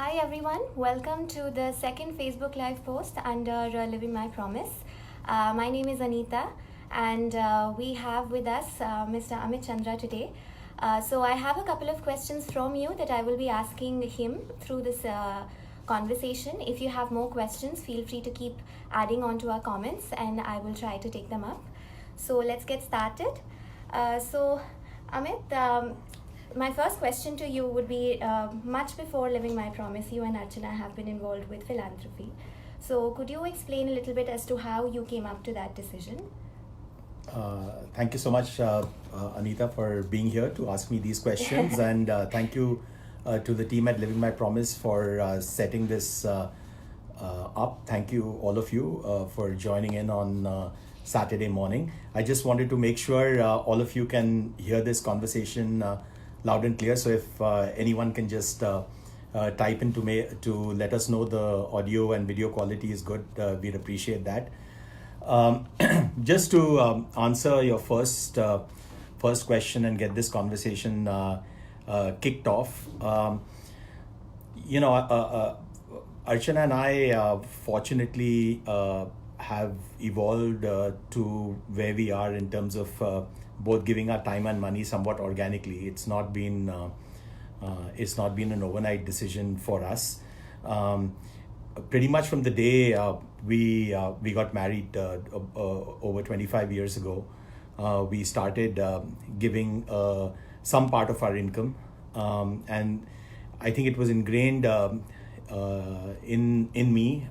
Hi everyone, welcome to the second Facebook Live post under Living My Promise. My name is Anita and we have with us Mr. Amit Chandra today. So I have a couple of questions from you that I will be asking him through this conversation. If you have more questions, feel free to keep adding on to our comments and I will try to take them up. So let's get started. So Amit, my first question to you would be, much before Living My Promise, you and Archana have been involved with philanthropy. So could you explain a little bit as to how you came up to that decision? Thank you so much, Anita, for being here to ask me these questions. And thank you to the team at Living My Promise for setting this up. Thank you, all of you, for joining in on Saturday morning. I just wanted to make sure all of you can hear this conversation loud and clear. So if anyone can just type in to let us know the audio and video quality is good, we'd appreciate that. Just to answer your first question and get this conversation kicked off, Archana and I fortunately have evolved to where we are in terms of both giving our time and money somewhat organically. It's not been an overnight decision for us. Pretty much from the day we got married over 25 years ago, we started giving some part of our income, and I think it was ingrained in me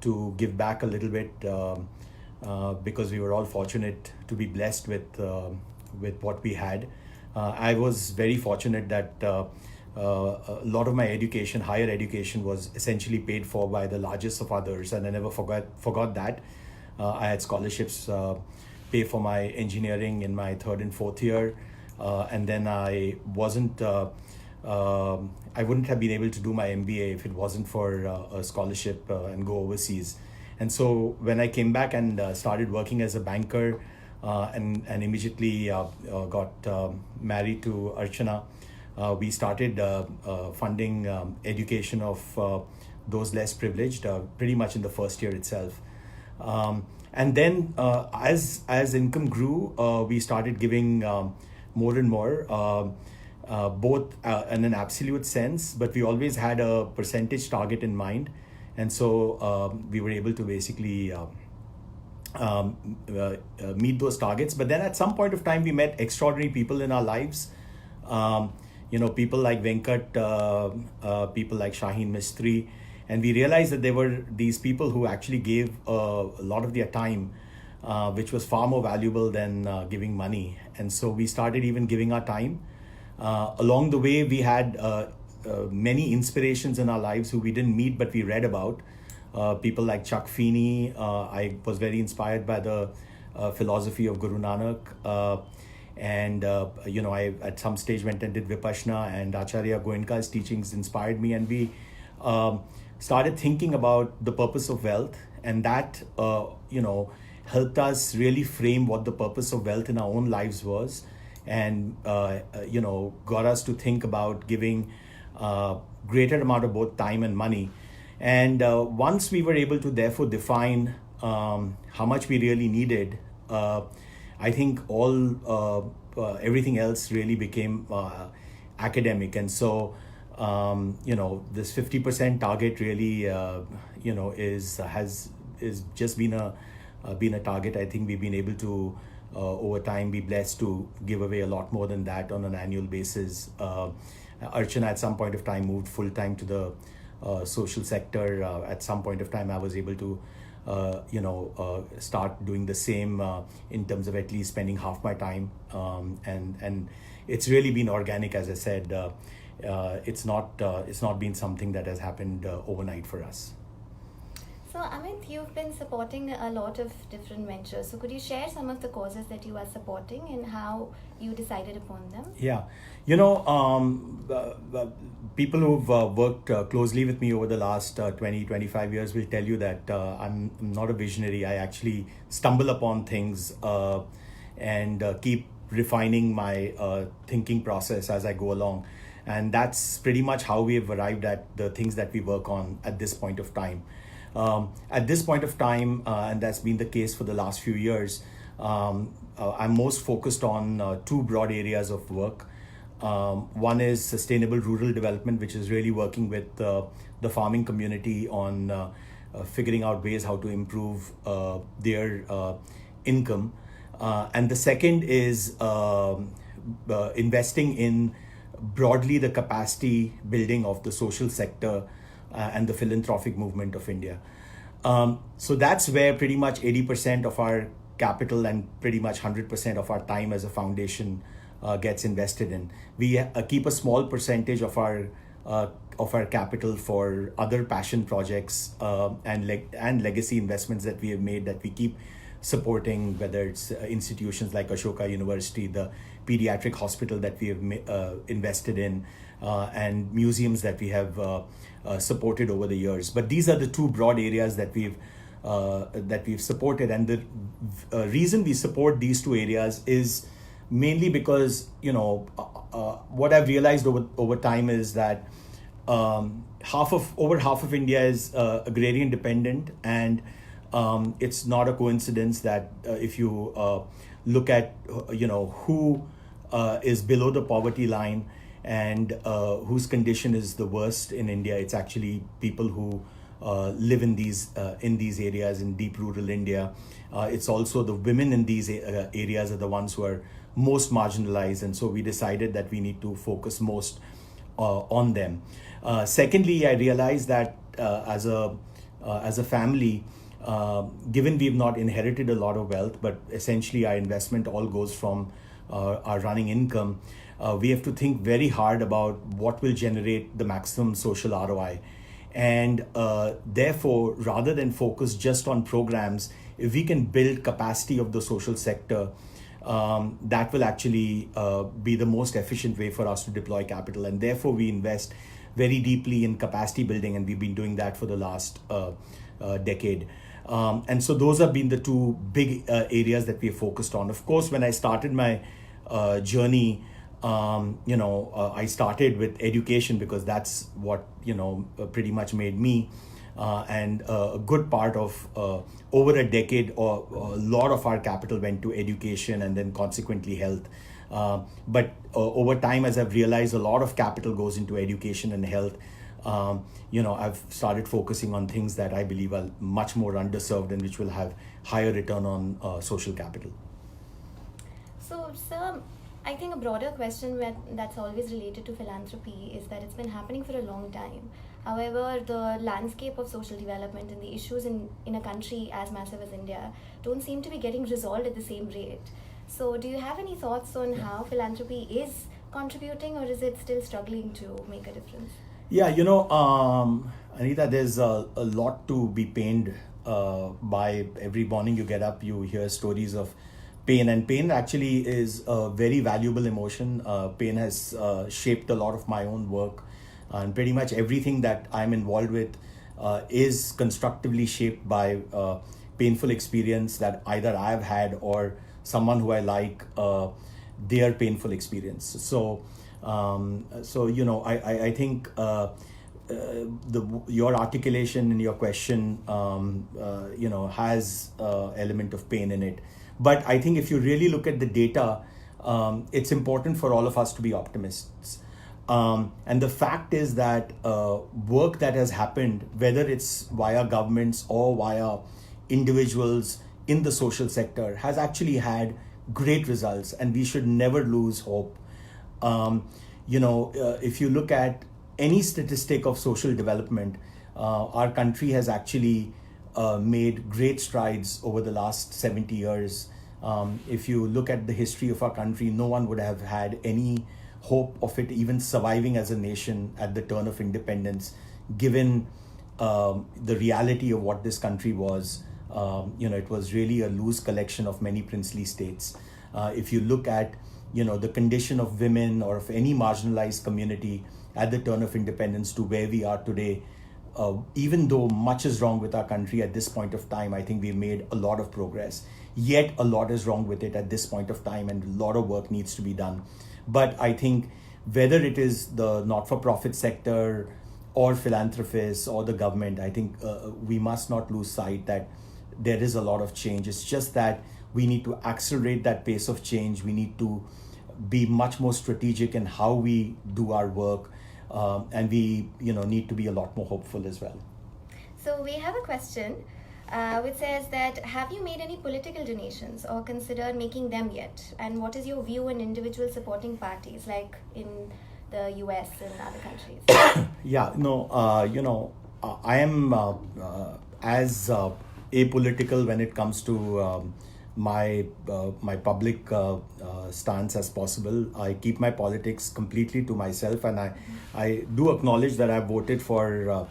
to give back a little bit. Because we were all fortunate to be blessed with what we had. I was very fortunate that a lot of my education, higher education, was essentially paid for by the largest of others, and I never forgot that. I had scholarships pay for my engineering in my third and fourth year, and then I wouldn't have been able to do my MBA if it wasn't for a scholarship and go overseas. And so when I came back and started working as a banker and immediately got married to Archana, we started funding education of those less privileged pretty much in the first year itself. And then as income grew, we started giving more and more, both in an absolute sense, but we always had a percentage target in mind. And so we were able to basically meet those targets. But then at some point of time, we met extraordinary people in our lives. People like Venkat, people like Shaheen Mistry. And we realized that there were these people who actually gave a lot of their time, which was far more valuable than giving money. And so we started even giving our time. Along the way, we had many inspirations in our lives who we didn't meet but we read about. People like Chuck Feeney. I was very inspired by the philosophy of Guru Nanak. I at some stage went and did Vipassana, and Acharya Goenka's teachings inspired me, and we started thinking about the purpose of wealth, and that helped us really frame what the purpose of wealth in our own lives was, and got us to think about giving greater amount of both time and money. And once we were able to therefore define how much we really needed, I think everything else really became academic. And so this 50% target really has just been a target. I think we've been able to over time be blessed to give away a lot more than that on an annual basis. Archana at some point of time moved full-time to the social sector. At some point of time I was able to start doing the same in terms of at least spending half my time, and it's really been organic. As I said, it's not been something that has happened overnight for us. So Amit, you've been supporting a lot of different ventures. So could you share some of the causes that you are supporting and how you decided upon them? Yeah, people who've worked closely with me over the last 20-25 years will tell you that I'm not a visionary. I actually stumble upon things and keep refining my thinking process as I go along. And that's pretty much how we have arrived at the things that we work on at this point of time. At this point of time, and that's been the case for the last few years, I'm most focused on two broad areas of work. One is sustainable rural development, which is really working with the farming community on figuring out ways how to improve their income. And the second is investing in broadly the capacity building of the social sector and the philanthropic movement of India. So that's where pretty much 80% of our capital and pretty much 100% of our time as a foundation gets invested in. We keep a small percentage of our capital for other passion projects and legacy investments that we have made, that we keep supporting, whether it's institutions like Ashoka University, the pediatric hospital that we have invested in, and museums that we have supported over the years. But these are the two broad areas that we've supported, and the reason we support these two areas is mainly because what I've realized over time is that over half of India is agrarian dependent, and it's not a coincidence that if you look at who is below the poverty line and whose condition is the worst in India, it's actually people who live in these areas in deep rural India. It's also the women in these areas are the ones who are most marginalized, and so we decided that we need to focus most on them. Secondly, I realized that as a family, given we've not inherited a lot of wealth, but essentially our investment all goes from our running income, we have to think very hard about what will generate the maximum social ROI. And therefore, rather than focus just on programs, if we can build capacity of the social sector, that will actually be the most efficient way for us to deploy capital. And therefore, we invest very deeply in capacity building, and we've been doing that for the last decade. And so those have been the two big areas that we have focused on. Of course, when I started my journey, I started with education because that's what pretty much made me. And a good part of over a decade, or a lot of our capital went to education and then consequently health. But over time, as I've realized, a lot of capital goes into education and health. I've started focusing on things that I believe are much more underserved and which will have higher return on social capital. So, sir, I think a broader question that's always related to philanthropy is that it's been happening for a long time. However, the landscape of social development and the issues in a country as massive as India don't seem to be getting resolved at the same rate. So do you have any thoughts on how philanthropy is contributing, or is it still struggling to make a difference? Yeah, Anita, there's a lot to be pained by. Every morning you get up, you hear stories of pain, and pain actually is a very valuable emotion. Pain has shaped a lot of my own work, and pretty much everything that I'm involved with is constructively shaped by painful experience that either I've had or someone who I like, their painful experience. So I think your articulation in your question has element of pain in it. But I think if you really look at the data, it's important for all of us to be optimists. And the fact is that work that has happened, whether it's via governments or via individuals in the social sector, has actually had great results, and we should never lose hope. If you look at any statistic of social development, our country has actually made great strides over the last 70 years. If you look at the history of our country, no one would have had any hope of it even surviving as a nation at the turn of independence, given the reality of what this country was. It was really a loose collection of many princely states. If you look at the condition of women or of any marginalized community at the turn of independence to where we are today, even though much is wrong with our country at this point of time, I think we've made a lot of progress. Yet a lot is wrong with it at this point of time, and a lot of work needs to be done. But I think whether it is the not-for-profit sector or philanthropists or the government, I think we must not lose sight that there is a lot of change. It's just that we need to accelerate that pace of change. We need to be much more strategic in how we do our work, and we need to be a lot more hopeful as well. So we have a question which says that, have you made any political donations or considered making them yet? And what is your view on individual supporting parties like in the US and other countries? Yeah, no, I am as apolitical when it comes to my public stance as possible. I keep my politics completely to myself, and I do acknowledge that I've voted for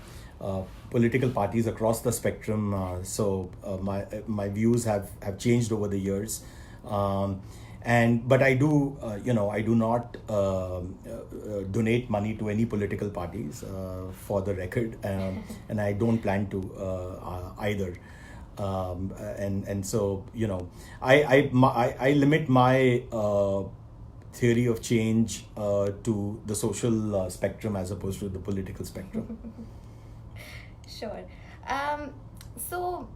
political parties across the spectrum. So my views have changed over the years. But I do, I do not donate money to any political parties, for the record, and I don't plan to either. And so, I limit my theory of change to the social spectrum as opposed to the political spectrum. Sure. So,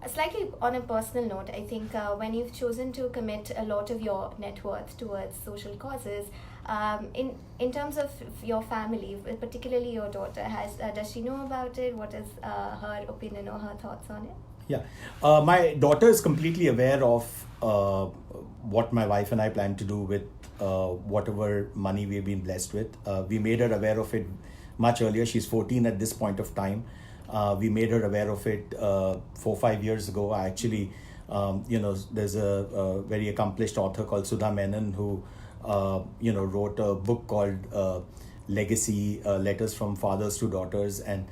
slightly on a personal note, I think when you've chosen to commit a lot of your net worth towards social causes, in terms of your family, particularly your daughter, does she know about it? What is her opinion or her thoughts on it? Yeah, my daughter is completely aware of what my wife and I plan to do with whatever money we've been blessed with. We made her aware of it much earlier. She's 14 at this point of time. We made her aware of it 4-5 years ago. I actually, there's a very accomplished author called Sudha Menon who, wrote a book called Legacy, Letters from Fathers to Daughters. And,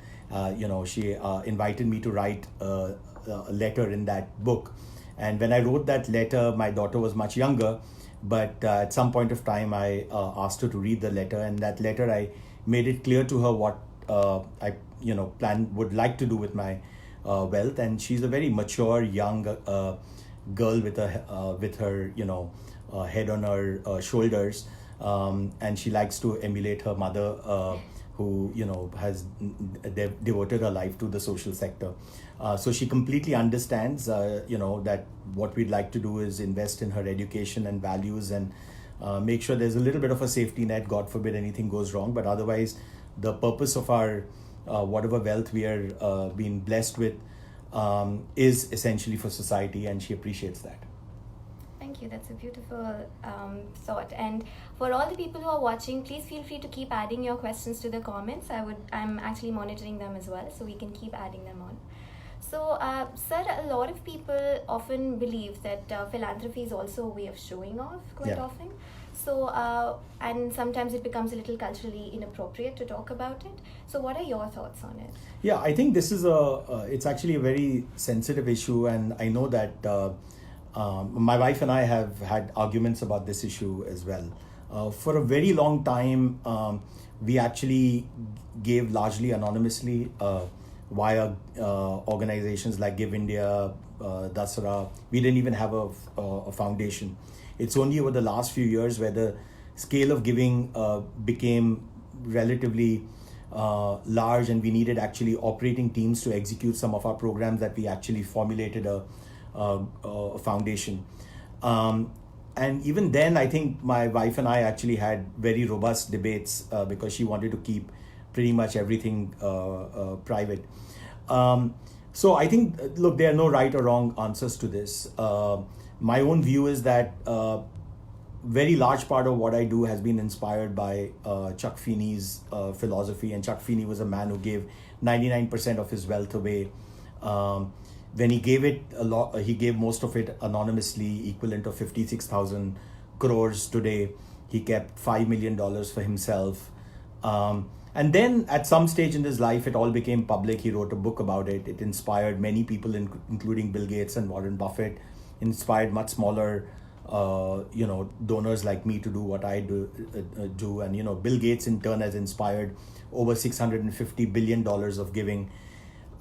she invited me to write a letter in that book. And when I wrote that letter, my daughter was much younger. But at some point of time, I asked her to read the letter. And that letter, I made it clear to her what I would like to do with my wealth. And she's a very mature young girl with her head on her shoulders, and she likes to emulate her mother, who has devoted her life to the social sector. So she completely understands that what we'd like to do is invest in her education and values, and make sure there's a little bit of a safety net, God forbid anything goes wrong. But otherwise, the purpose of our whatever wealth we are being blessed with is essentially for society, and she appreciates that. Thank you. That's a beautiful thought. And for all the people who are watching, please feel free to keep adding your questions to the comments. I'm actually monitoring them as well, so we can keep adding them on. So, sir, a lot of people often believe that philanthropy is also a way of showing off quite often. So, and sometimes it becomes a little culturally inappropriate to talk about it. So what are your thoughts on it? Yeah, I think this is it's actually a very sensitive issue, and I know that my wife and I have had arguments about this issue as well. For a very long time, we actually gave largely anonymously via organizations like Give India, Dasara. We didn't even have a foundation. It's only over the last few years where the scale of giving became relatively large, and we needed actually operating teams to execute some of our programs that we actually formulated a foundation. And even then, I think my wife and I actually had very robust debates because she wanted to keep pretty much everything private. So I think, look, there are no right or wrong answers to this. My own view is that very large part of what I do has been inspired by Chuck Feeney's philosophy. And Chuck Feeney was a man who gave 99% of his wealth away. When he gave it a lot, he gave most of it anonymously, equivalent of 56,000 crores today. He kept $5 million for himself. And then at some stage in his life, it all became public. He wrote a book about it. It inspired many people, including Bill Gates and Warren Buffett. Inspired much smaller, donors like me to do what I do. And, Bill Gates in turn has inspired over $650 billion of giving.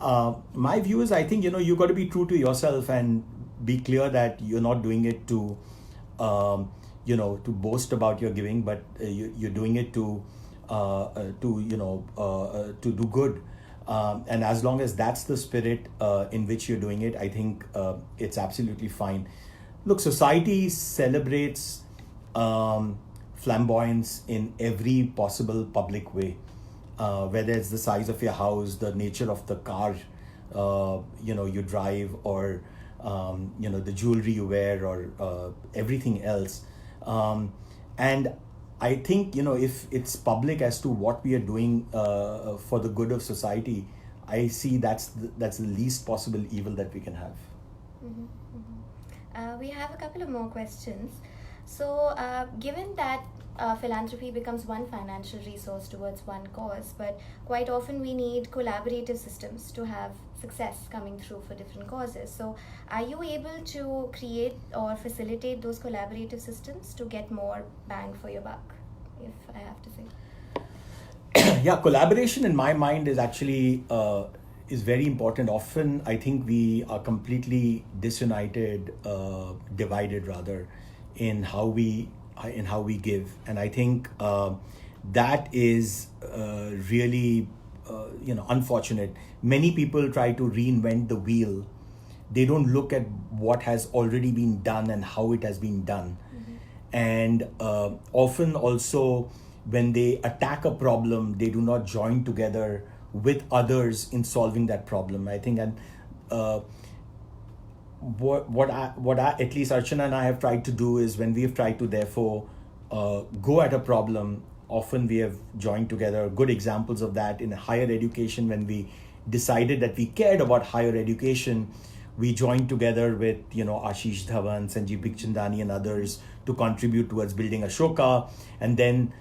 My view is, I think, you got to be true to yourself and be clear that you're not doing it to, to boast about your giving, but you're doing it to do good. And as long as that's the spirit in which you're doing it, I think it's absolutely fine. Look, society celebrates flamboyance in every possible public way, whether it's the size of your house, the nature of the car you drive, or the jewelry you wear, or everything else. And I think if it's public as to what we are doing for the good of society, I see that's the least possible evil that we can have. Mm-hmm, mm-hmm. We have a couple of more questions. So, given that philanthropy becomes one financial resource towards one cause, but quite often we need collaborative systems to have success coming through for different causes. So, are you able to create or facilitate those collaborative systems to get more bang for your buck, if I have to say? Yeah, collaboration in my mind is actually is very important. Often I think we are completely disunited, divided rather, in how we give, and I think that is really unfortunate. Many people try to reinvent the wheel. They don't look at what has already been done and how it has been done. Mm-hmm. And often also when they attack a problem, they do not join together with others in solving that problem, I think. And what I at least Archana and I have tried to do is, when we have tried to therefore go at a problem, often we have joined together. Good examples of that in higher education, when we decided that we cared about higher education, we joined together with Ashish Dhawan, Sanjeev Bikhchandani and others to contribute towards building Ashoka, and then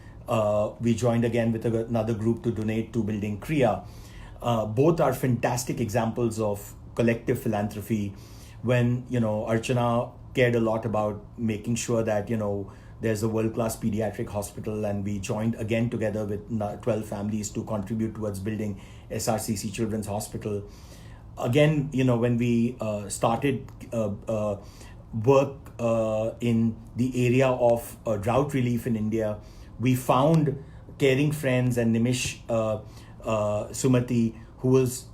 we joined again with another group to donate to building Kriya. Both are fantastic examples of collective philanthropy. When Archana cared a lot about making sure that there's a world-class pediatric hospital, and we joined again together with 12 families to contribute towards building SRCC Children's Hospital. Again, when we started work in the area of drought relief in India, we found caring friends and Nimish Sumati, who was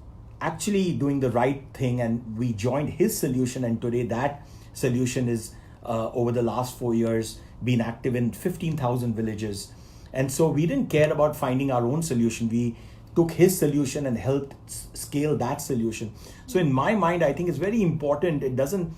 actually doing the right thing, and we joined his solution, and today that solution is over the last 4 years been active in 15,000 villages. And so we didn't care about finding our own solution. We took his solution and helped scale that solution. So in my mind, I think it's very important. It doesn't,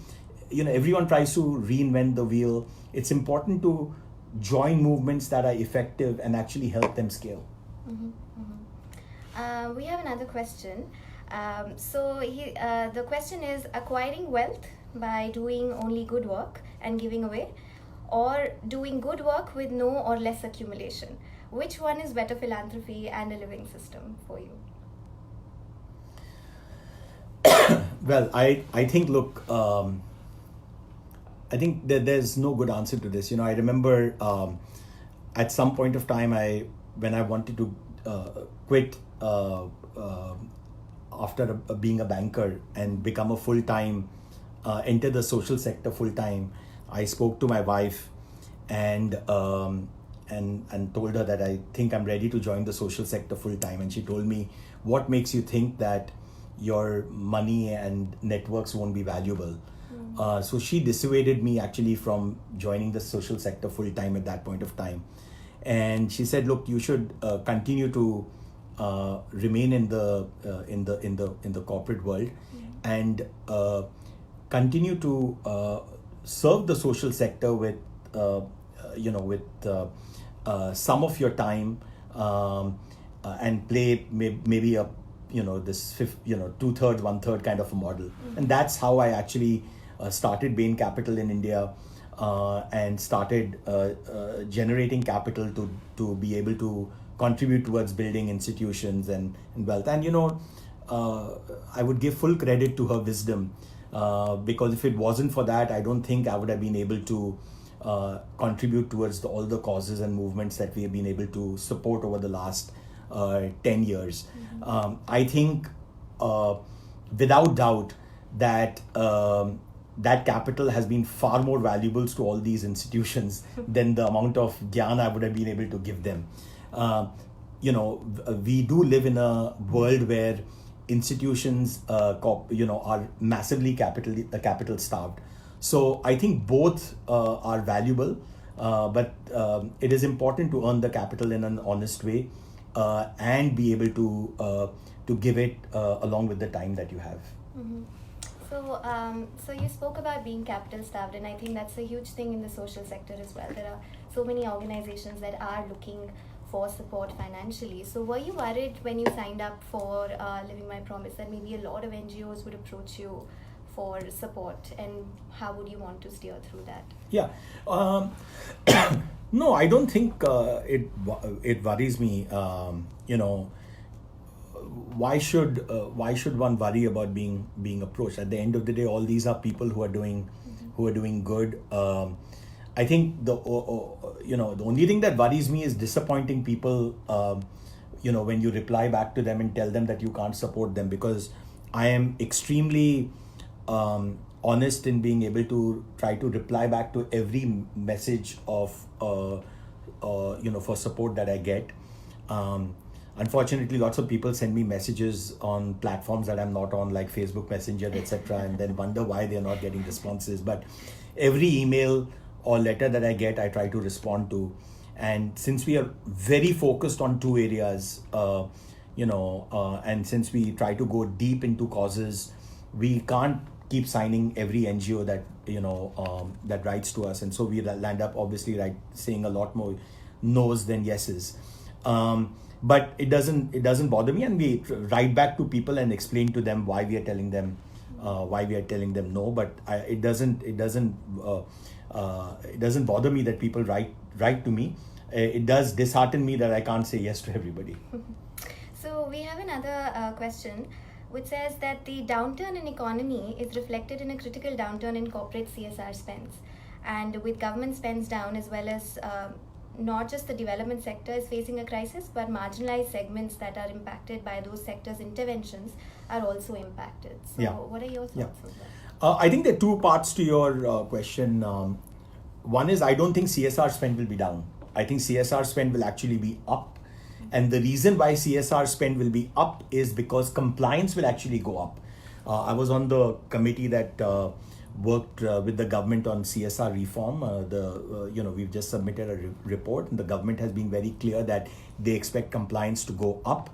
everyone tries to reinvent the wheel. It's important to join movements that are effective and actually help them scale. Mm-hmm, mm-hmm. We have another question. The question is, acquiring wealth by doing only good work and giving away, or doing good work with no or less accumulation? Which one is better philanthropy and a living system for you? Well, I think, look, I think that there's no good answer to this. I remember at some point of time, when I wanted to quit after being a banker and become a full-time, enter the social sector full-time, I spoke to my wife and told her that I think I'm ready to join the social sector full-time. And she told me, what makes you think that your money and networks won't be valuable? So she dissuaded me actually from joining the social sector full-time at that point of time. And she said, look, you should continue to remain in the corporate world and continue to serve the social sector with some of your time and play maybe a this 2/3, 1/3 kind of a model. And that's how I actually started Bain Capital in India and started generating capital to be able to contribute towards building institutions and wealth. And I would give full credit to her wisdom, because if it wasn't for that, I don't think I would have been able to contribute towards all the causes and movements that we have been able to support over the last 10 years. I think without doubt that that capital has been far more valuable to all these institutions than the amount of gyan I would have been able to give them. We do live in a world where institutions, are massively capital starved. So I think both are valuable, but it is important to earn the capital in an honest way and be able to give it along with the time that you have. Mm-hmm. So you spoke about being capital starved, and I think that's a huge thing in the social sector as well. There are so many organizations that are looking for support financially. So were you worried when you signed up for Living My Promise that maybe a lot of NGOs would approach you for support, and how would you want to steer through that? Yeah. No, I don't think it worries me. Why should one worry about being approached? At the end of the day, all these are people who are doing good. I think the only thing that worries me is disappointing people. When you reply back to them and tell them that you can't support them, because I am extremely honest in being able to try to reply back to every message of for support that I get. Unfortunately, lots of people send me messages on platforms that I'm not on, like Facebook Messenger, etc., and then wonder why they're not getting responses. But every email or letter that I get, I try to respond to. And since we are very focused on two areas, and since we try to go deep into causes, we can't keep signing every NGO that that writes to us, and so we land up obviously saying a lot more no's than yeses. But it doesn't bother me, and we write back to people and explain to them why we are telling them no. But it doesn't bother me that people write to me. It does dishearten me that I can't say yes to everybody. So we have another question, which says that the downturn in economy is reflected in a critical downturn in corporate CSR spends, and with government spends down, as well as not just the development sector is facing a crisis, but marginalized segments that are impacted by those sectors' interventions are also impacted. So what are your thoughts on that? I think there are two parts to your question. One is, I don't think CSR spend will be down. I think CSR spend will actually be up. And the reason why CSR spend will be up is because compliance will actually go up. I was on the committee that worked with the government on CSR reform. We've just submitted a report, and the government has been very clear that they expect compliance to go up.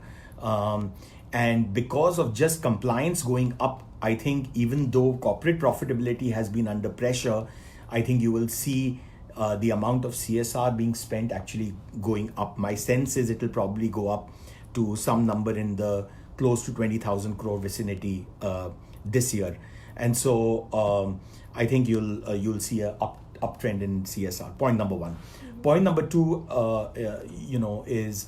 And because of just compliance going up, I think even though corporate profitability has been under pressure, I think you will see the amount of CSR being spent actually going up. My sense is it will probably go up to some number in the close to 20,000 crore vicinity this year. And so I think you'll see a uptrend in CSR. Point number one. Mm-hmm. Point number two, is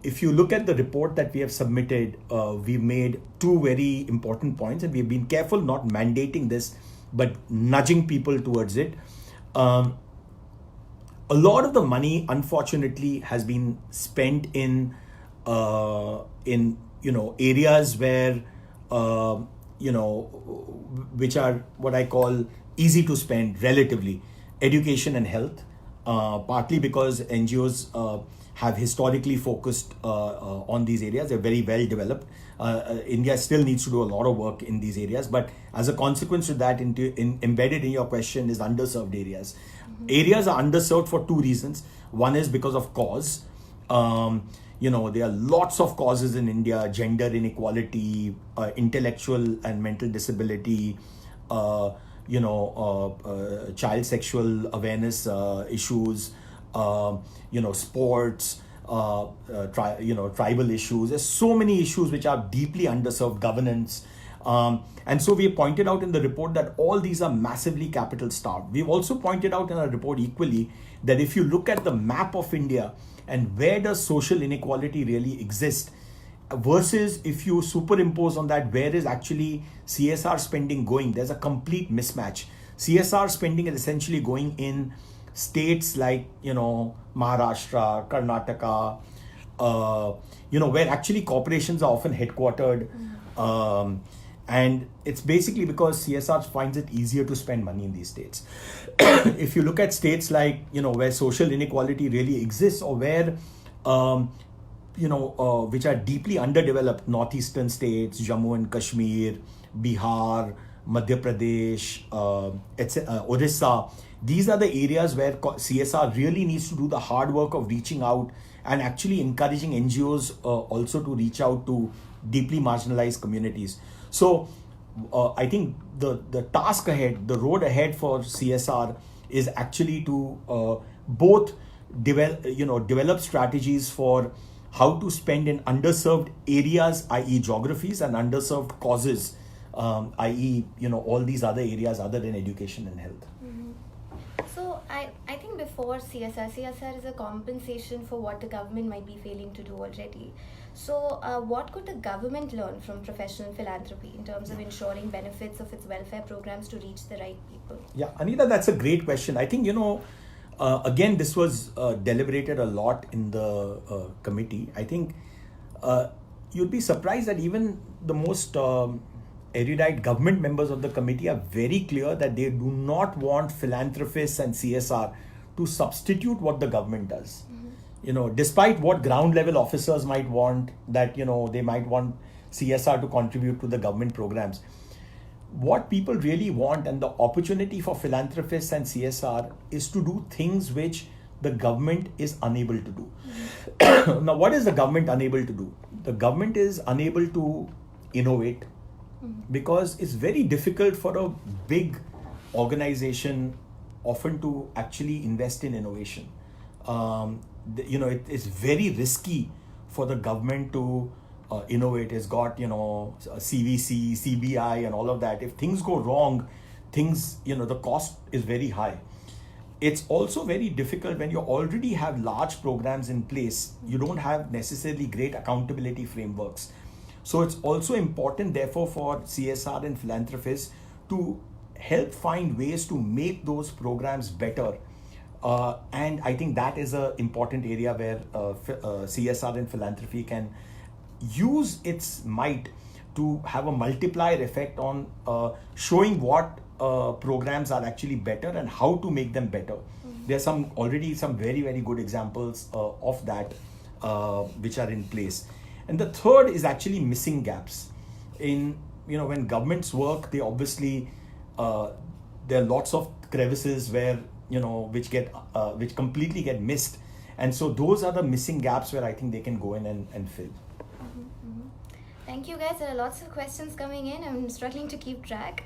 if you look at the report that we have submitted, we've made two very important points, and we've been careful not mandating this, but nudging people towards it. A lot of the money, unfortunately, has been spent in areas where which are what I call easy to spend relatively. Education and health, partly because NGOs have historically focused on these areas. They're very well developed. India still needs to do a lot of work in these areas, but as a consequence to that, embedded in your question is underserved areas. Mm-hmm. Areas are underserved for two reasons. One is because of cause. There are lots of causes in India: gender inequality, intellectual and mental disability, child sexual awareness issues, sports, tribal issues. There's so many issues which are deeply underserved, governance. And so we have pointed out in the report that all these are massively capital starved. We've also pointed out in our report equally that if you look at the map of India and where does social inequality really exist, versus if you superimpose on that where is actually CSR spending going, there's a complete mismatch. CSR spending is essentially going in states like, Maharashtra, Karnataka, where actually corporations are often headquartered. And it's basically because CSR finds it easier to spend money in these states. If you look at states like, where social inequality really exists, or where, which are deeply underdeveloped, northeastern states, Jammu and Kashmir, Bihar, Madhya Pradesh, Orissa, these are the areas where CSR really needs to do the hard work of reaching out and actually encouraging NGOs also to reach out to deeply marginalized communities. So I think the task ahead, the road ahead for CSR is actually to both develop strategies for how to spend in underserved areas, i.e. geographies, and underserved causes, i.e. all these other areas other than education and health. So I think before CSR is a compensation for what the government might be failing to do already. So what could the government learn from professional philanthropy in terms of ensuring benefits of its welfare programs to reach the right people? Yeah, Anita, that's a great question. I think, again, this was deliberated a lot in the committee. I think you'd be surprised that even the most erudite government members of the committee are very clear that they do not want philanthropists and CSR to substitute what the government does. Despite what ground level officers might want, that, they might want CSR to contribute to the government programs. What people really want, and the opportunity for philanthropists and CSR, is to do things which the government is unable to do. Now, what is the government unable to do? The government is unable to innovate, because it's very difficult for a big organization often to actually invest in innovation. It is very risky for the government to innovate. It's got, CVC, CBI and all of that. If things go wrong, the cost is very high. It's also very difficult when you already have large programs in place. You don't have necessarily great accountability frameworks. So it's also important, therefore, for CSR and philanthropists to help find ways to make those programs better. And I think that is an important area where CSR and philanthropy can use its might to have a multiplier effect on showing what programs are actually better and how to make them better. There's already some very, very good examples of that which are in place. And the third is actually missing gaps. When governments work, they obviously, there are lots of crevices where, which completely get missed. And so those are the missing gaps where I think they can go in and fill. Thank you, guys. There are lots of questions coming in. I'm struggling to keep track.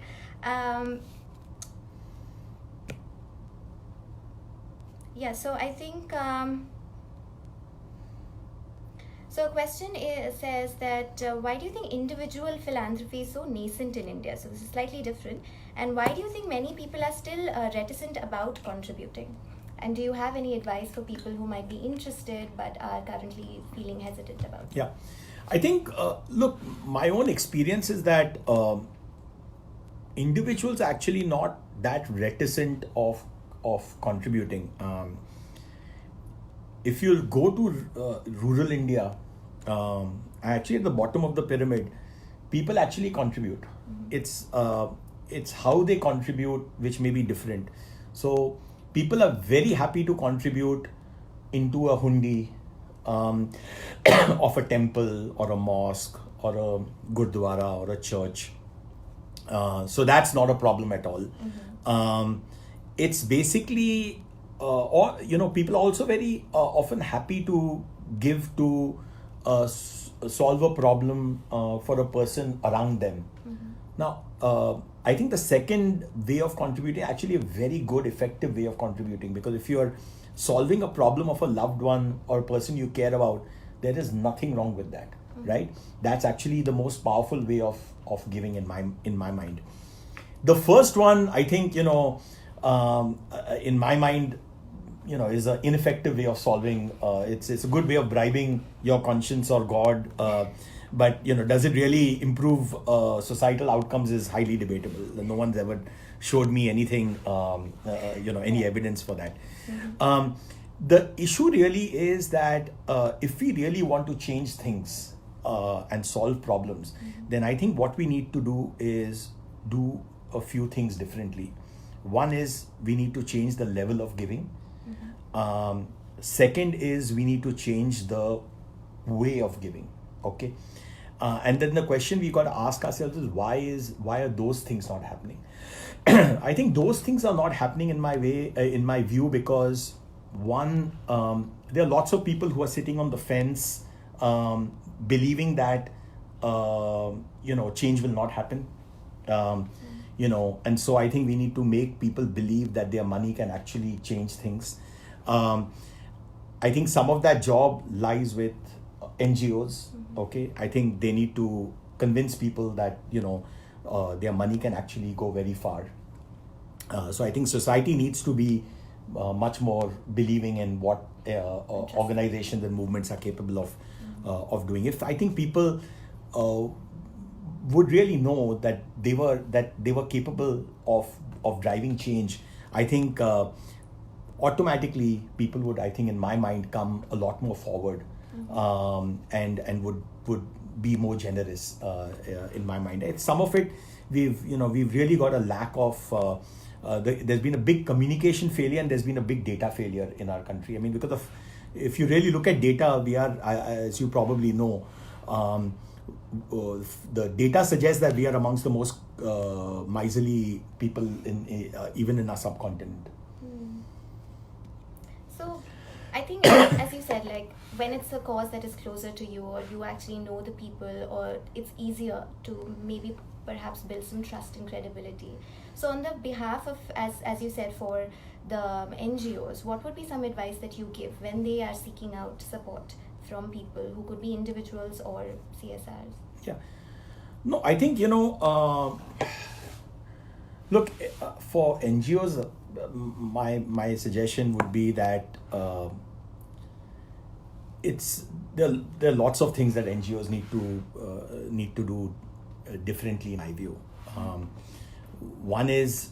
So I think... So a question says that why do you think individual philanthropy is so nascent in India? So this is slightly different. And why do you think many people are still reticent about contributing? And do you have any advice for people who might be interested but are currently feeling hesitant about it? Yeah, I think, look, my own experience is that individuals are actually not that reticent of contributing. If you go to rural India, actually at the bottom of the pyramid, people actually contribute. It's how they contribute which may be different. So people are very happy to contribute into a hundi of a temple or a mosque or a gurdwara or a church. So that's not a problem at all. It's basically people are also very often happy to give to solve a problem for a person around them. Now, I think the second way of contributing, actually a very good, effective way of contributing, because if you're solving a problem of a loved one or a person you care about, there is nothing wrong with that, right? That's actually the most powerful way of giving in my mind. The first one, I think, in my mind, is an ineffective way of solving. It's a good way of bribing your conscience or God, but does it really improve societal outcomes is highly debatable. No one's ever showed me anything, any evidence for that. The issue really is that if we really want to change things, and solve problems, then I think what we need to do is do a few things differently. One is we need to change the level of giving. Second is we need to change the way of giving. Okay. And then the question we got to ask ourselves is why are those things not happening? I think those things are not happening in my view, because one, there are lots of people who are sitting on the fence, believing that change will not happen. And so I think we need to make people believe that their money can actually change things. I think some of that job lies with NGOs. Okay, I think they need to convince people that their money can actually go very far. So I think society needs to be much more believing in what organizations and movements are capable of doing. If I think people would really know that they were capable of driving change, I think automatically people would, I think in my mind, come a lot more forward, and would be more generous in my mind. Some of it we've really got a lack of. There's been a big communication failure, and there's been a big data failure in our country. I mean, because of, if you really look at data, we are, as you probably know, the data suggests that we are amongst the most miserly people even in our subcontinent. So I think, as you said, like when it's a cause that is closer to you, or you actually know the people, or it's easier to maybe perhaps build some trust and credibility. So on the behalf of, as you said, for the NGOs, what would be some advice that you give when they are seeking out support from people who could be individuals or CSRs? Yeah. No, I think, look, for NGOs, my suggestion would be that there are lots of things that NGOs need to do differently, in my view. One is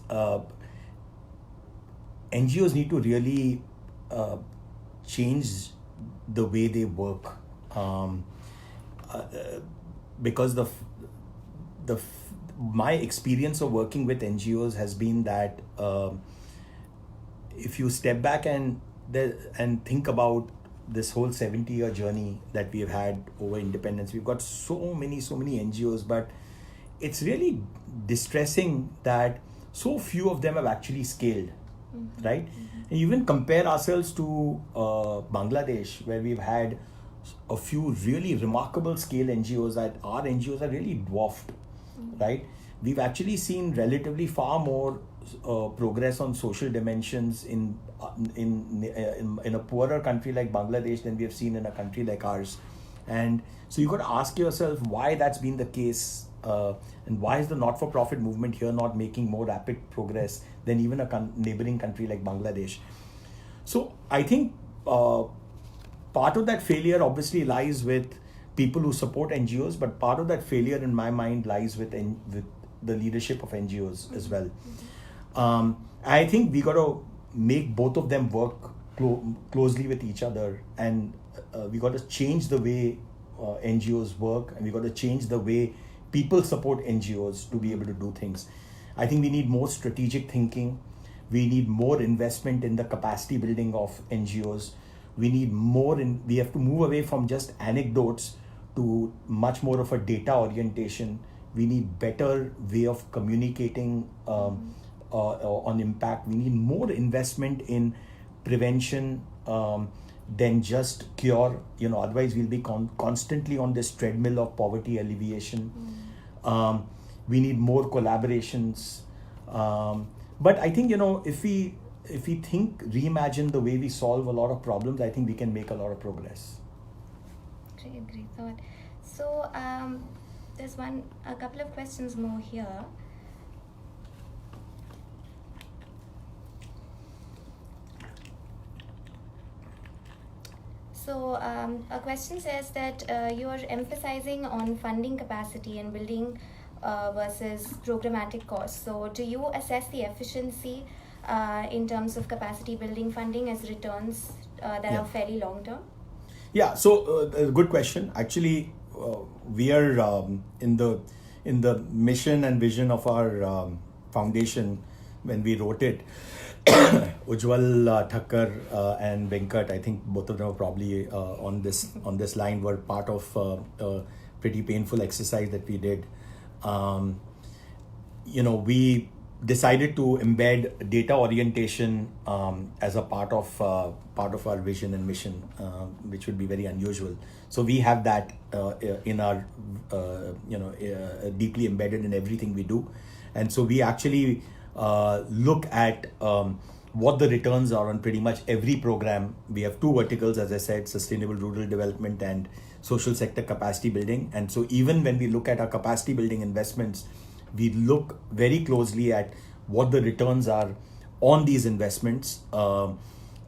NGOs need to really change the way they work, because my experience of working with NGOs has been that if you step back and think about this whole 70-year journey that we've had over independence, we've got so many NGOs, but it's really distressing that so few of them have actually scaled, right? And even compare ourselves to Bangladesh, where we've had a few really remarkable scale NGOs, that our NGOs are really dwarfed, right? We've actually seen relatively far more progress on social dimensions in a poorer country like Bangladesh than we have seen in a country like ours. And so you got to ask yourself why that's been the case, and why is the not-for-profit movement here not making more rapid progress than even a neighboring country like Bangladesh. So I think part of that failure obviously lies with people who support NGOs, but part of that failure in my mind lies with the leadership of NGOs as well. I think we got to make both of them work closely with each other, and we got to change the way NGOs work, and we got to change the way people support NGOs to be able to do things. I think we need more strategic thinking. We need more investment in the capacity building of NGOs. We need we have to move away from just anecdotes to much more of a data orientation. We need better way of communicating on impact. We need more investment in prevention than just cure. Otherwise we'll be constantly on this treadmill of poverty alleviation. We need more collaborations. But I think, if we reimagine the way we solve a lot of problems, I think we can make a lot of progress. Great thought. So there's a couple of questions more here. So a question says that you're emphasizing on funding capacity and building versus programmatic costs. So do you assess the efficiency in terms of capacity building funding as returns that are fairly long term? Yeah, so good question. Actually, we are in the mission and vision of our foundation when we wrote it. Ujjwal Thakkar and Venkat, I think both of them are probably on this line, were part of a pretty painful exercise that we did. We decided to embed data orientation as a part of our vision and mission, which would be very unusual. So we have that in our deeply embedded in everything we do, and so we actually look at what the returns are on pretty much every program. We have two verticals, as I said: sustainable rural development and social sector capacity building. And so even when we look at our capacity building investments, we look very closely at what the returns are on these investments. Some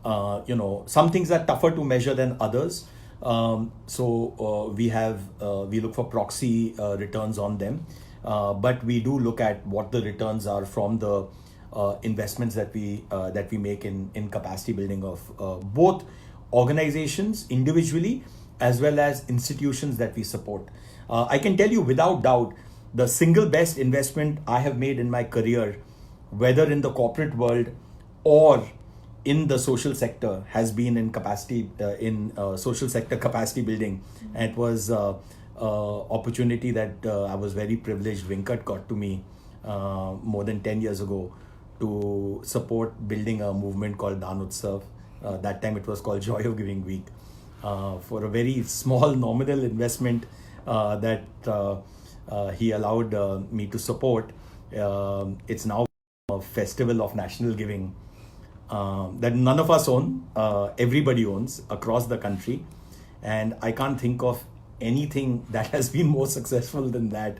things are tougher to measure than others. We look for proxy returns on them, but we do look at what the returns are from the investments that we make in capacity building of both organizations individually as well as institutions that we support. I can tell you without doubt, the single best investment I have made in my career, whether in the corporate world or in the social sector, has been in social sector capacity building. And it was opportunity that I was very privileged Venkat got to me more than 10 years ago to support building a movement called Dan Utsav. That time it was called Joy of Giving Week, for a very small nominal investment that he allowed me to support. It's now a festival of national giving that none of us own, everybody owns across the country. And I can't think of anything that has been more successful than that.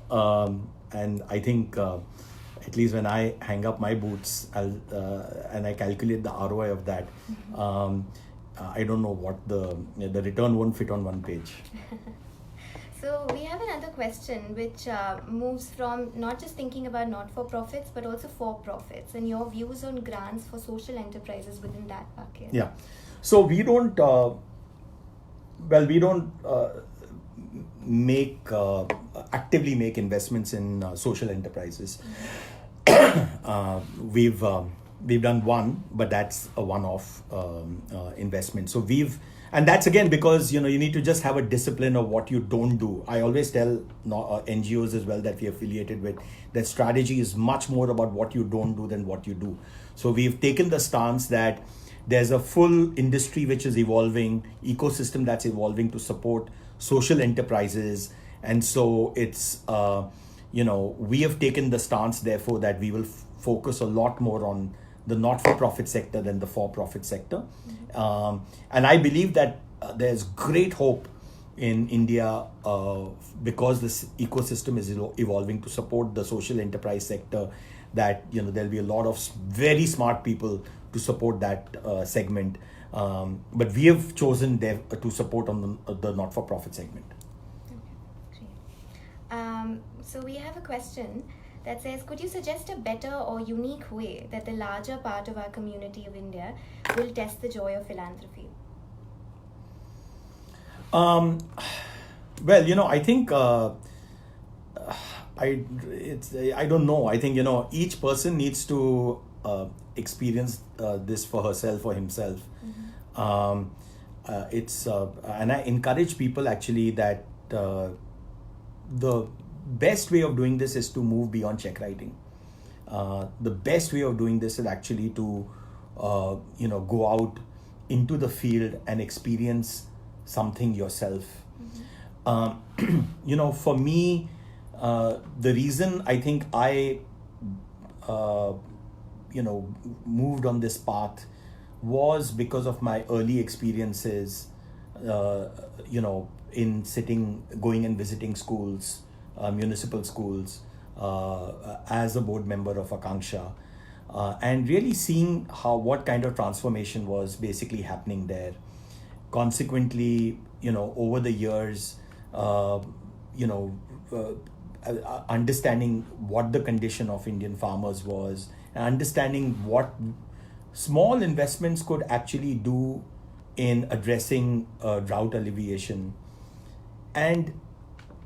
And I think at least when I hang up my boots and I calculate the ROI of that, I don't know what the return won't fit on one page. So we have another question which moves from not just thinking about not-for-profits but also for-profits, and your views on grants for social enterprises within that bucket. Yeah. So we don't actively make investments in social enterprises. We've done one, but that's a one-off investment. So and that's again because you need to just have a discipline of what you don't do. I always tell NGOs as well that we are affiliated with that strategy is much more about what you don't do than what you do. So we've taken the stance that there's a full industry which is evolving, ecosystem that's evolving to support social enterprises, and so it's we have taken the stance therefore that we will focus a lot more on the not-for-profit sector than the for-profit sector. And I believe that there's great hope in India because this ecosystem is evolving to support the social enterprise sector, that there'll be a lot of very smart people to support that segment. But we have chosen to support on the not-for-profit segment. Okay, great. So we have a question that says, could you suggest a better or unique way that the larger part of our community of India will test the joy of philanthropy? Well, I think I don't know. I think each person needs to experience this for herself or himself. And I encourage people actually that the best way of doing this is to move beyond check writing. The best way of doing this is actually to go out into the field and experience something yourself. For me, the reason I think I moved on this path was because of my early experiences in going and visiting schools, municipal schools, as a board member of Akanksha, and really seeing what kind of transformation was basically happening there. Consequently, over the years, understanding what the condition of Indian farmers was, and understanding what small investments could actually do in addressing drought alleviation. And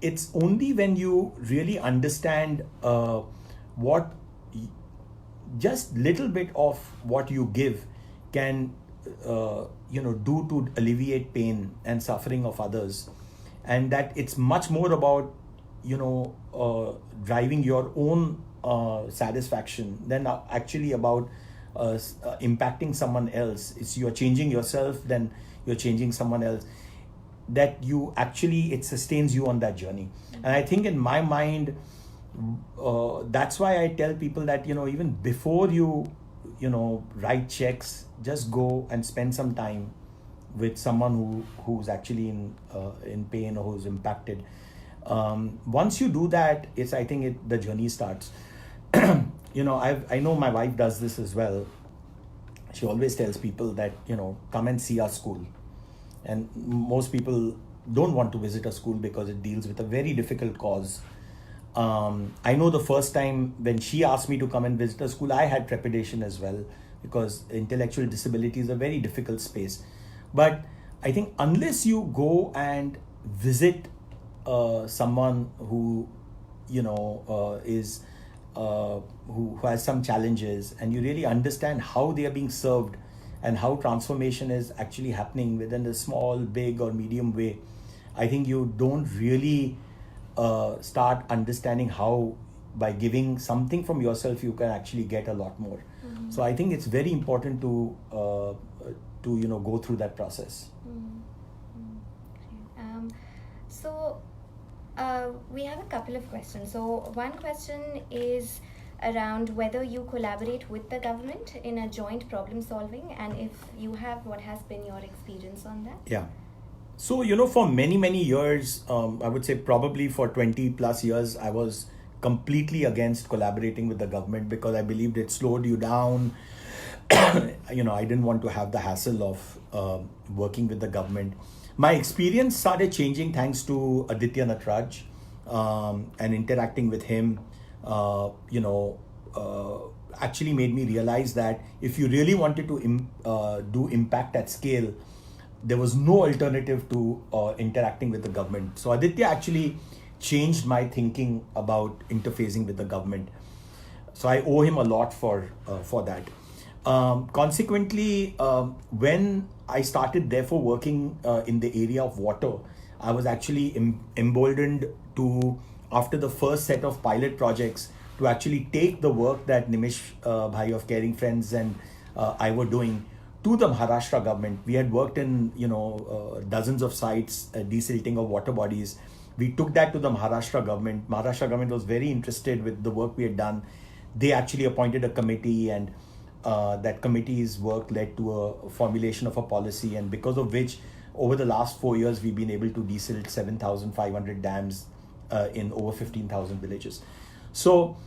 it's only when you really understand what just little bit of what you give can do to alleviate pain and suffering of others, and that it's much more about driving your own satisfaction than actually about impacting someone else. It's you're changing yourself, then you're changing someone else, that you actually, it sustains you on that journey. And I think in my mind, that's why I tell people that even before you write checks, just go and spend some time with someone who's actually in pain or who's impacted. Once you do that, I think the journey starts. I know my wife does this as well. She always tells people that come and see our school. And most people don't want to visit a school because it deals with a very difficult cause. I know the first time when she asked me to come and visit a school, I had trepidation as well, because intellectual disability is a very difficult space. But I think unless you go and visit someone who who has some challenges, and you really understand how they are being served and how transformation is actually happening within a small, big or medium way, I think you don't really start understanding how by giving something from yourself you can actually get a lot more. Mm-hmm. So I think it's very important to go through that process. Mm-hmm. So we have a couple of questions. So one question is around whether you collaborate with the government in a joint problem solving, and if you have, what has been your experience on that? Yeah. So, for many years, I would say probably for 20 plus years, I was completely against collaborating with the government because I believed it slowed you down. I didn't want to have the hassle of working with the government. My experience started changing thanks to A.T.E Nataraj and interacting with him. Actually made me realize that if you really wanted to do impact at scale, there was no alternative to interacting with the government. So A.T.E actually changed my thinking about interfacing with the government. So I owe him a lot for that. Consequently, when I started therefore working in the area of water, I was actually emboldened to, after the first set of pilot projects, to actually take the work that Nimish Bhai of Caring Friends and I were doing to the Maharashtra government. We had worked in dozens of sites, desilting of water bodies. We took that to the Maharashtra government. Maharashtra government was very interested with the work we had done. They actually appointed a committee, and that committee's work led to a formulation of a policy, and because of which over the last 4 years we've been able to desilt 7,500 dams in over 15,000 villages. So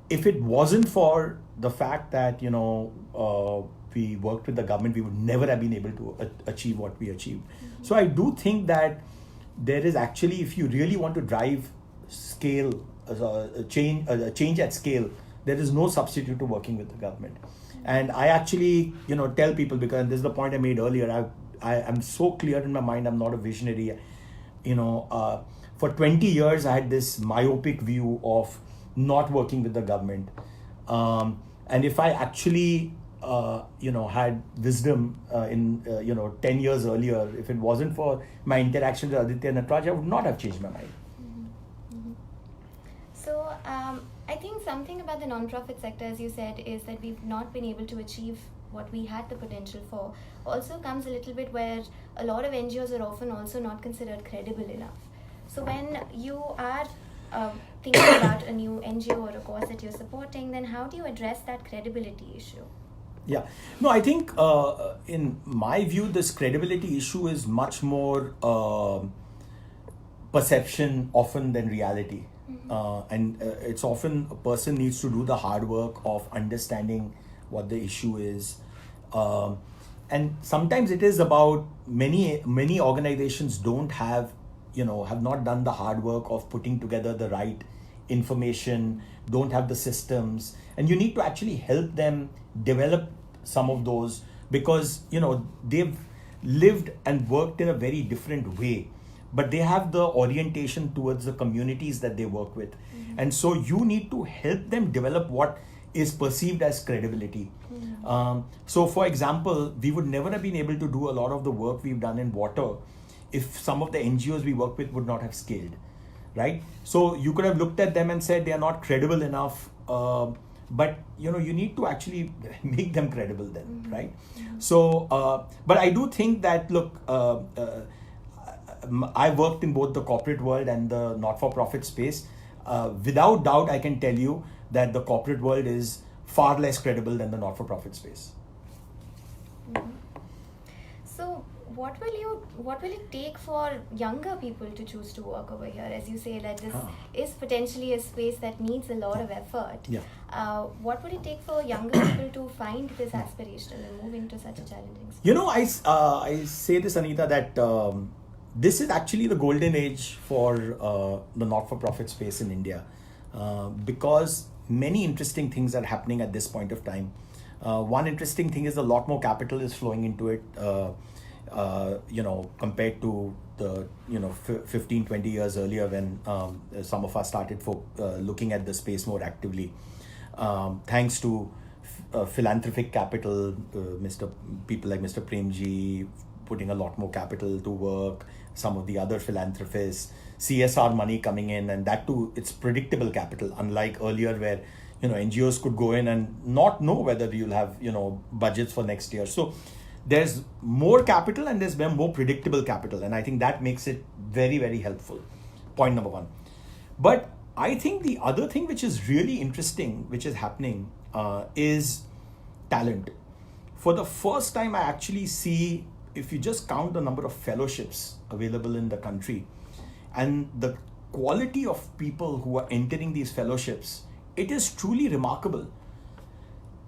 if it wasn't for the fact that we worked with the government, we would never have been able to achieve what we achieved. Mm-hmm. So I do think that there is actually, if you really want to drive scale, change at scale, there is no substitute to working with the government. And I actually tell people, because this is the point I made earlier, I'm so clear in my mind, I'm not a visionary. For 20 years I had this myopic view of not working with the government, and if I actually had wisdom in 10 years earlier, if it wasn't for my interaction with A.T.E Nataraj, I would not have changed my mind. Mm-hmm. Mm-hmm. So I think something about the non-profit sector, as you said, is that we've not been able to achieve what we had the potential for. Also comes a little bit where a lot of NGOs are often also not considered credible enough. So when you are thinking about a new NGO or a cause that you're supporting, then how do you address that credibility issue? Yeah. No, I think in my view, this credibility issue is much more perception often than reality. Mm-hmm. And it's often a person needs to do the hard work of understanding what the issue is. And sometimes it is about many organizations don't have not done the hard work of putting together the right information, don't have the systems, and you need to actually help them develop some of those, because they've lived and worked in a very different way. but they have the orientation towards the communities that they work with. And so you need to help them develop what is perceived as credibility. So for example, we would never have been able to do a lot of the work we've done in water if some of the NGOs we work with would not have scaled, right? So you could have looked at them and said they are not credible enough, but you need to actually make them credible then, right? So, but I do think that, look, I worked in both the corporate world and the not-for-profit space. Without doubt, I can tell you that the corporate world is far less credible than the not-for-profit space. So what will it take for younger people to choose to work over here? As you say that this is potentially a space that needs a lot of effort. What would it take for younger people to find this aspirational and move into such a challenging space? I say this, Anita, that this is actually the golden age for the not-for-profit space in India, because many interesting things are happening at this point of time. One interesting thing is a lot more capital is flowing into it, compared to the 15, 20 years earlier when some of us started looking at the space more actively. Thanks to philanthropic capital, people like Mr. Premji putting a lot more capital to work, some of the other philanthropists, CSR money coming in, and that too, it's predictable capital, unlike earlier where NGOs could go in and not know whether you'll have budgets for next year. So there's more capital and there's more predictable capital, and I think that makes it very, very helpful. Point number one. But I think the other thing which is really interesting, which is happening, is talent. For the first time, I actually see, if you just count the number of fellowships available in the country and the quality of people who are entering these fellowships, it is truly remarkable.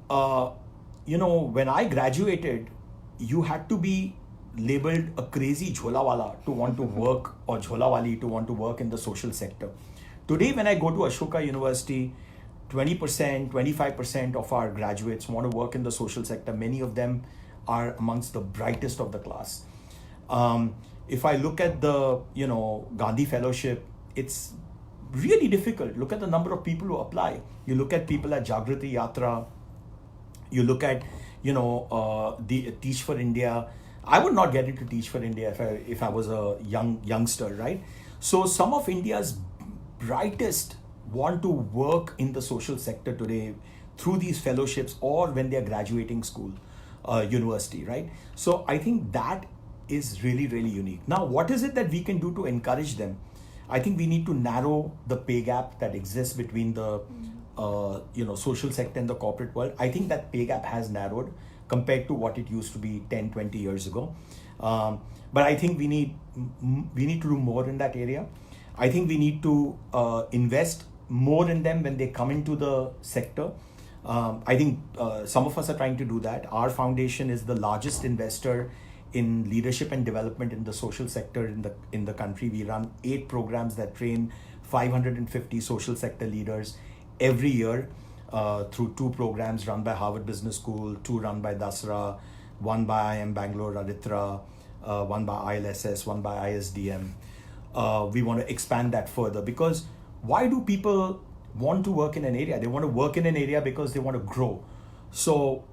When I graduated, you had to be labeled a crazy jholawala to want to work, or jholawali to want to work in the social sector. Today, when I go to Ashoka University, 20%, 25% of our graduates want to work in the social sector. Many of them are amongst the brightest of the class. If I look at the Gandhi Fellowship, it's really difficult. Look at the number of people who apply. You look at people at Jagriti Yatra. You look at the Teach for India. I would not get into Teach for India if I was a youngster, right? So some of India's brightest want to work in the social sector today through these fellowships or when they are graduating school, university, right? So I think that is really, really unique. Now, what is it that we can do to encourage them? I think we need to narrow the pay gap that exists between the social sector and the corporate world. I think that pay gap has narrowed compared to what it used to be 10, 20 years ago. But I think we need to do more in that area. I think we need to invest more in them when they come into the sector. I think some of us are trying to do that. Our foundation is the largest investor in leadership and development in the social sector in the country. We run 8 programs that train 550 social sector leaders every year through 2 programs run by Harvard Business School, 2 run by Dasra, 1 by IIM Bangalore, Aditra, 1 by ILSS, 1 by ISDM. We want to expand that further, because why do people want to work in an area? They want to work in an area because they want to grow. So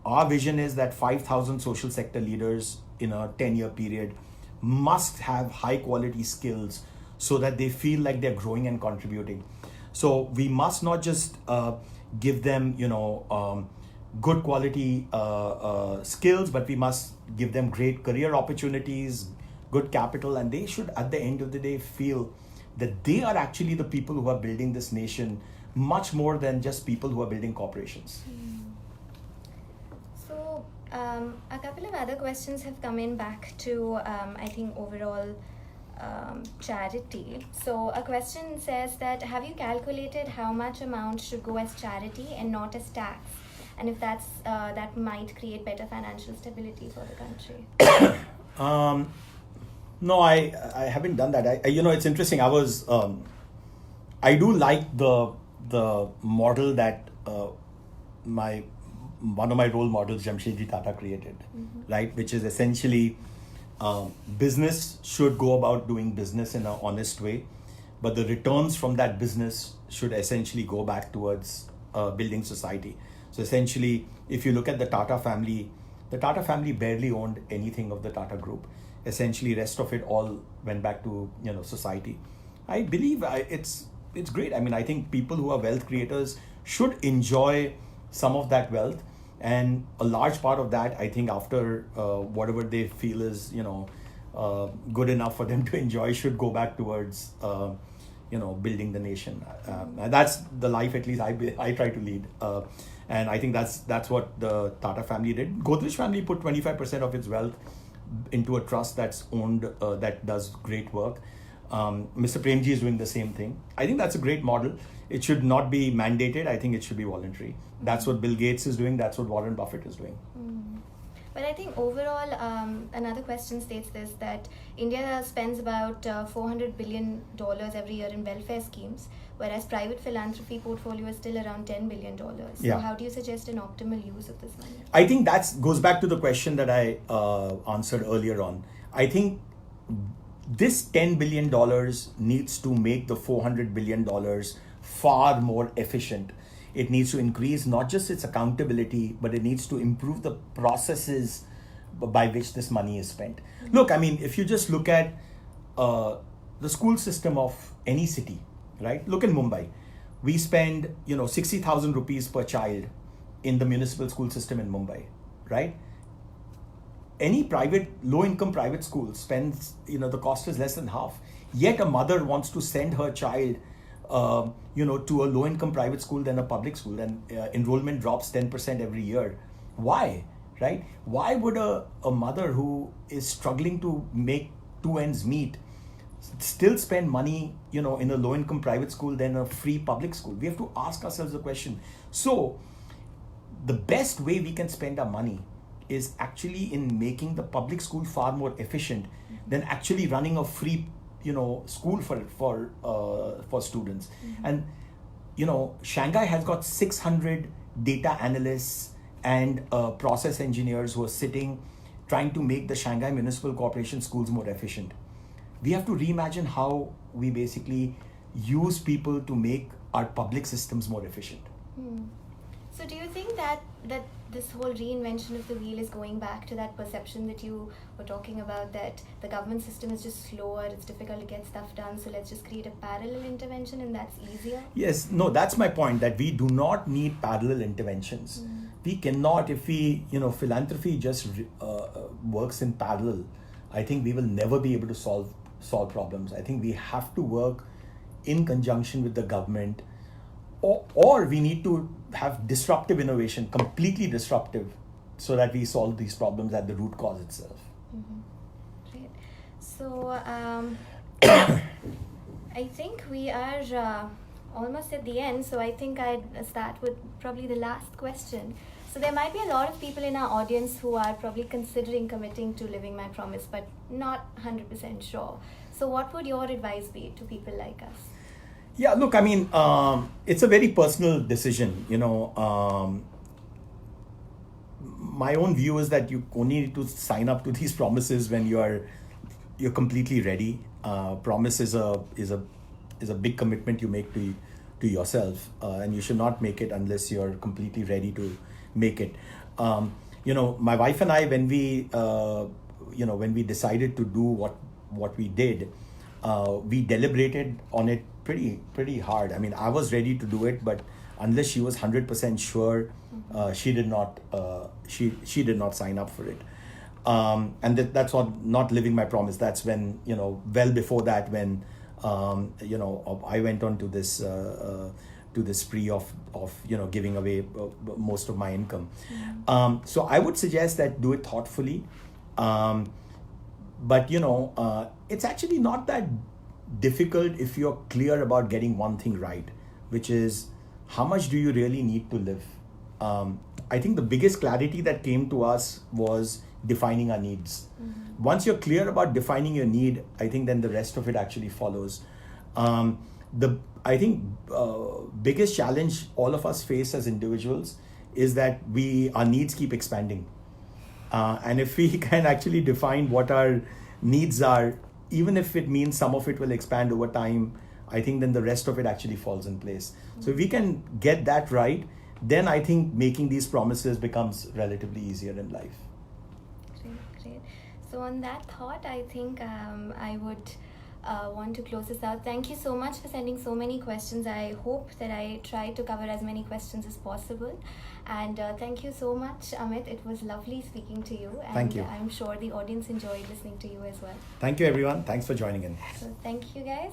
our vision is that 5,000 social sector leaders in a 10-year period must have high quality skills so that they feel like they're growing and contributing. So we must not just give them, good quality skills, but we must give them great career opportunities, good capital, and they should, at the end of the day, feel that they are actually the people who are building this nation much more than just people who are building corporations. So a couple of other questions have come in back to, I think, overall charity. So a question says that, have you calculated how much amount should go as charity and not as tax? And if that might create better financial stability for the country? No, I haven't done that. It's interesting. I do like the model that one of my role models, Jamshedji Tata, created, right? Which is essentially business should go about doing business in an honest way, but the returns from that business should essentially go back towards building society. So essentially, if you look at the Tata family barely owned anything of the Tata Group. Essentially, rest of it all went back to society. I believe it's great. I mean, I think people who are wealth creators should enjoy some of that wealth, and a large part of that, I think, after whatever they feel is good enough for them to enjoy, should go back towards building the nation. That's the life, at least I try to lead, and I think that's what the Tata family did. Godrej family put 25% of its wealth into a trust that's owned, that does great work. Mr. Premji is doing the same thing. I think that's a great model. It should not be mandated. I think it should be voluntary. That's what Bill Gates is doing. That's what Warren Buffett is doing. But I think overall, another question states this, that India spends about $400 billion every year in welfare schemes, whereas private philanthropy portfolio is still around $10 billion. So how do you suggest an optimal use of this money? I think that goes back to the question that I answered earlier on. I think this $10 billion needs to make the $400 billion far more efficient. It needs to increase not just its accountability, but it needs to improve the processes by which this money is spent. Look, I mean, if you just look at the school system of any city, right? Look in Mumbai. We spend, 60,000 rupees per child in the municipal school system in Mumbai, right? Any low-income private school spends, the cost is less than half. Yet a mother wants to send her child to a low-income private school than a public school, and enrollment drops 10% every year. Why, right? Why would a mother who is struggling to make two ends meet still spend money, in a low-income private school than a free public school? We have to ask ourselves the question. So, the best way we can spend our money is actually in making the public school far more efficient than actually running a free school for students. And Shanghai has got 600 data analysts and process engineers who are sitting trying to make the Shanghai Municipal Corporation schools more efficient. We have to reimagine how we basically use people to make our public systems more efficient. So do you think that this whole reinvention of the wheel is going back to that perception that you were talking about, that the government system is just slower, it's difficult to get stuff done, so let's just create a parallel intervention and that's easier? Yes, no, that's my point, that we do not need parallel interventions. We cannot, if philanthropy just works in parallel, I think we will never be able to solve problems. I think we have to work in conjunction with the government, or we need to have disruptive innovation, completely disruptive, so that we solve these problems at the root cause itself. Great. So I think we are almost at the end, so I think I'd start with probably the last question. So there might be a lot of people in our audience who are probably considering committing to Living My Promise, but not 100% sure. So what would your advice be to people like us? Yeah, look, I mean, it's a very personal decision. My own view is that you only need to sign up to these promises when you're completely ready. Promise is a big commitment you make to yourself, and you should not make it unless you're completely ready to make it. My wife and I, when we decided to do what we did, we deliberated on it pretty hard. I mean, I was ready to do it, but unless she was 100% sure, she did not sign up for it. And that's not Living My Promise. That's when, well before that, when I went on to this spree of giving away most of my income. So I would suggest that do it thoughtfully. But it's actually not that difficult if you're clear about getting one thing right, which is how much do you really need to live. I think the biggest clarity that came to us was defining our needs. Once you're clear about defining your need, I think then the rest of it actually follows. I think biggest challenge all of us face as individuals is that our needs keep expanding. And if we can actually define what our needs are, even if it means some of it will expand over time, I think then the rest of it actually falls in place. So if we can get that right, then I think making these promises becomes relatively easier in life. Great. So on that thought, I think I would want to close this out. Thank you so much for sending so many questions. I hope that I tried to cover as many questions as possible. And thank you so much, Amit. It was lovely speaking to you. And Thank you. I'm sure the audience enjoyed listening to you as well. Thank you, everyone. Thanks for joining in. So thank you, guys.